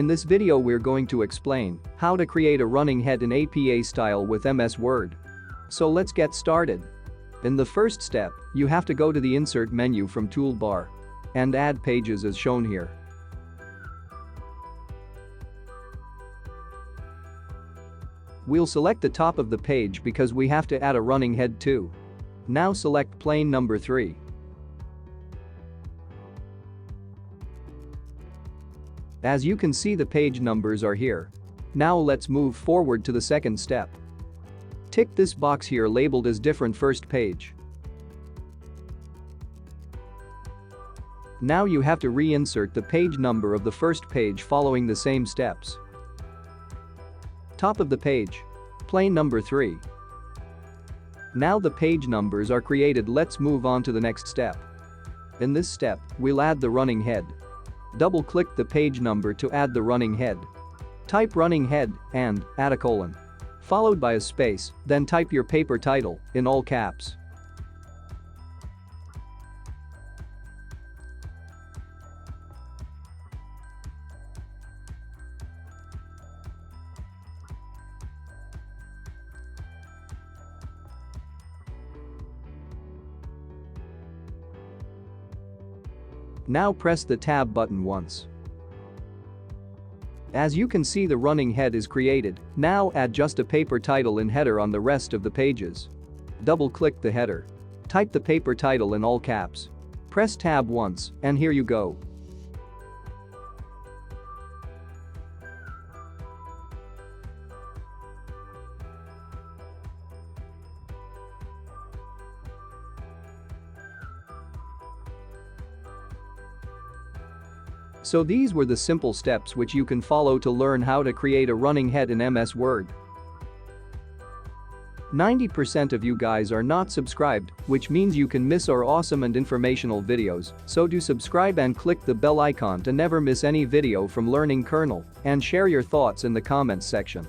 In this video we're going to explain how to create a running head in APA style with MS Word. So let's get started. In the first step, you have to go to the Insert menu from Toolbar and add pages as shown here. We'll select the top of the page because we have to add a running head too. Now select plain number 3. As you can see, the page numbers are here. Now let's move forward to the second step. Tick this box here labeled as different first page. Now you have to reinsert the page number of the first page following the same steps. Top of the page. Plain number 3. Now the page numbers are created. Let's move on to the next step. In this step, we'll add the running head. Double-click the page number to add the running head. Type running head and add a colon, followed by a space, then type your paper title in all caps. Now press the Tab button once. As you can see, the running head is created. Now add just a paper title in header on the rest of the pages. Double-click the header. Type the paper title in all caps. Press Tab once, and here you go. So these were the simple steps which you can follow to learn how to create a running head in MS Word. 90% of you guys are not subscribed, which means you can miss our awesome and informational videos, so do subscribe and click the bell icon to never miss any video from Learning Kernel, and share your thoughts in the comments section.